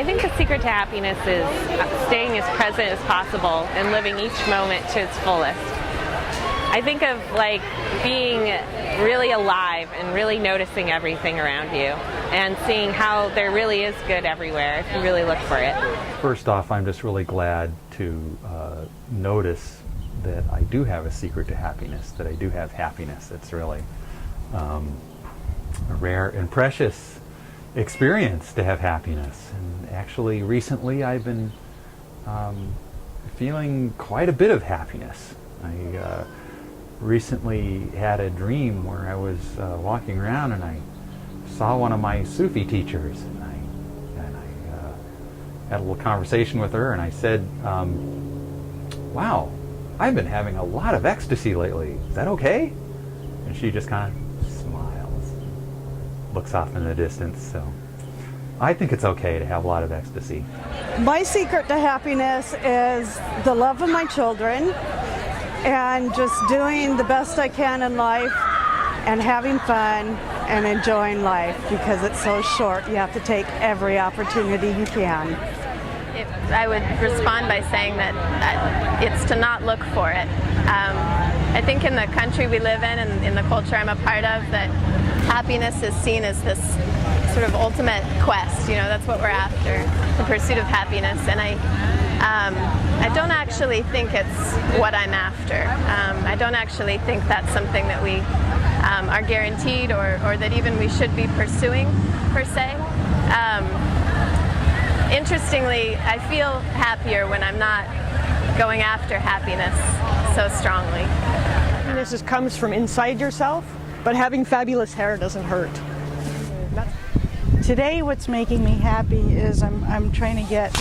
I think the secret to happiness is staying as present as possible and living each moment to its fullest. I think of like being really alive and really noticing everything around you and seeing how there really is good everywhere if you really look for it. First off, I'm just really glad to notice that I do have a secret to happiness, that I do have happiness. It's really a rare and precious experience to have happiness. And actually recently I've been feeling quite a bit of happiness. I recently had a dream where I was walking around and I saw one of my Sufi teachers, and I had a little conversation with her, and I said, wow, I've been having a lot of ecstasy lately. Is that okay? And she just kind of smiles, looks off in the distance. So I think it's okay to have a lot of ecstasy. My secret to happiness is the love of my children and just doing the best I can in life and having fun and enjoying life, because it's so short. You have to take every opportunity you can. I would respond by saying that it's to not look for it. I think in the country we live in and in the culture I'm a part of, that happiness is seen as this sort of ultimate quest. You know, that's what we're after, the pursuit of happiness. And I don't actually think it's what I'm after. I don't actually think that's something that we are guaranteed or that even we should be pursuing, per se. Interestingly, I feel happier when I'm not going after happiness so strongly. Happiness comes from inside yourself, but having fabulous hair doesn't hurt. Today what's making me happy is I'm trying to get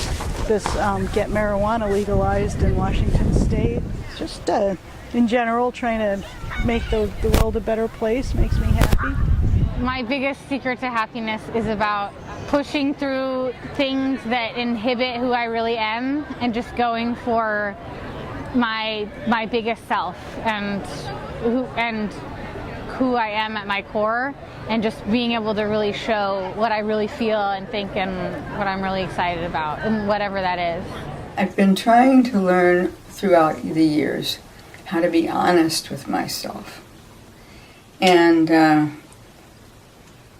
this get marijuana legalized in Washington State. Just in general trying to make the world a better place makes me happy. My biggest secret to happiness is about pushing through things that inhibit who I really am and just going for my biggest self and who I am at my core, and just being able to really show what I really feel and think and what I'm really excited about, and whatever that is. I've been trying to learn throughout the years how to be honest with myself. And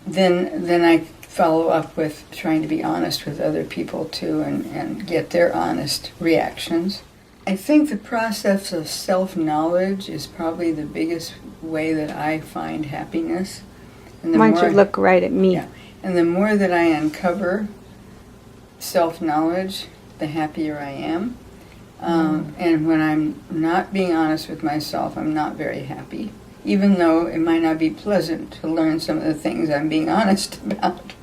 then I follow up with trying to be honest with other people too, and get their honest reactions. I think the process of self-knowledge is probably the biggest way that I find happiness. And Why don't you look right at me? Yeah, and the more that I uncover self-knowledge, the happier I am. And when I'm not being honest with myself, I'm not very happy, even though it might not be pleasant to learn some of the things I'm being honest about.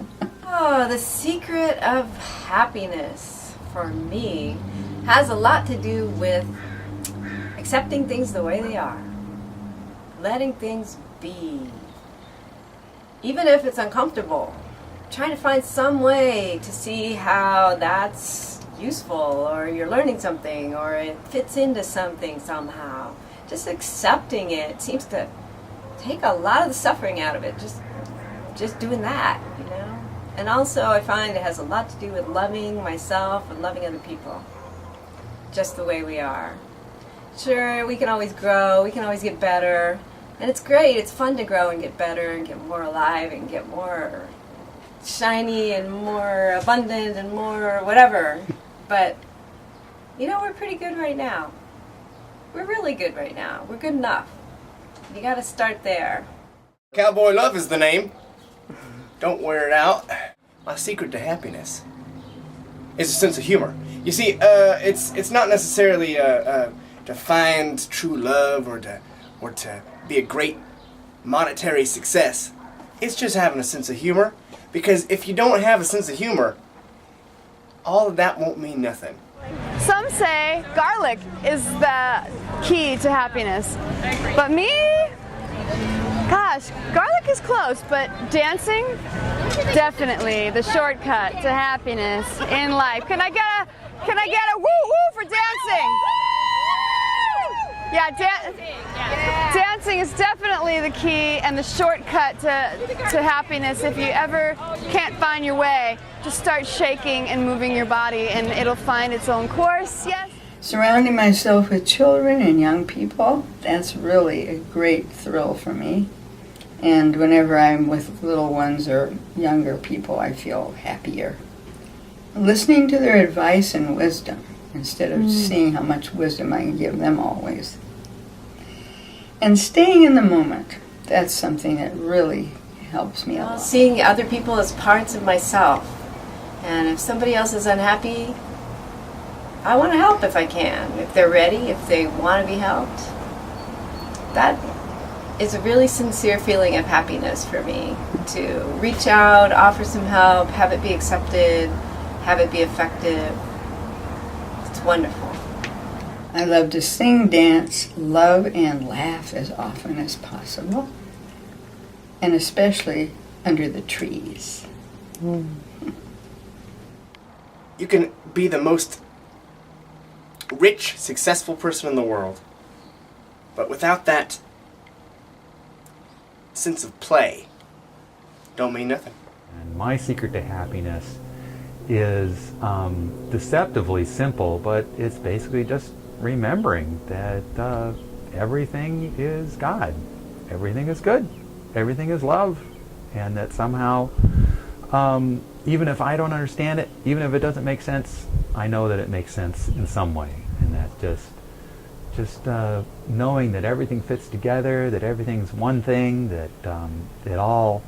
Oh, the secret of happiness for me has a lot to do with accepting things the way they are, letting things be, even if it's uncomfortable, trying to find some way to see how that's useful, or you're learning something, or it fits into something somehow. Just accepting it seems to take a lot of the suffering out of it, just doing that, you know. And also I find it has a lot to do with loving myself and loving other people, just the way we are. Sure, we can always grow, we can always get better, and it's great, it's fun to grow and get better and get more alive and get more shiny and more abundant and more whatever. But, you know, we're pretty good right now. We're really good right now. We're good enough. You gotta start there. Cowboy Love is the name. Don't wear it out. My secret to happiness is a sense of humor. You see, it's not necessarily to find true love or to be a great monetary success. It's just having a sense of humor, because if you don't have a sense of humor, all of that won't mean nothing. Some say garlic is the key to happiness, but me, gosh, garlic is close, but dancing, definitely the shortcut to happiness in life. Can I get a woo woo for dancing? Yeah, dancing is definitely the key and the shortcut to happiness. If you ever can't find your way, just start shaking and moving your body and it'll find its own course. Yes. Surrounding myself with children and young people, that's really a great thrill for me. And whenever I'm with little ones or younger people, I feel happier. Listening to their advice and wisdom instead of seeing how much wisdom I can give them always. And staying in the moment, that's something that really helps me a lot. Seeing other people as parts of myself. And if somebody else is unhappy, I want to help if I can. If they're ready, if they want to be helped. That is a really sincere feeling of happiness for me. To reach out, offer some help, have it be accepted, have it be effective. It's wonderful. I love to sing, dance, love, and laugh as often as possible. And especially under the trees. You can be the most rich, successful person in the world, but without that sense of play, don't mean nothing. And my secret to happiness is deceptively simple, but it's basically just remembering that everything is God, everything is good, everything is love, and that somehow, even if I don't understand it, even if it doesn't make sense, I know that it makes sense in some way, and that just knowing that everything fits together, that everything's one thing, that it all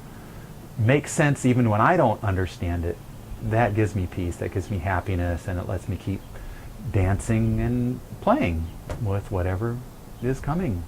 makes sense even when I don't understand it, that gives me peace, that gives me happiness, and it lets me keep dancing and playing with whatever is coming.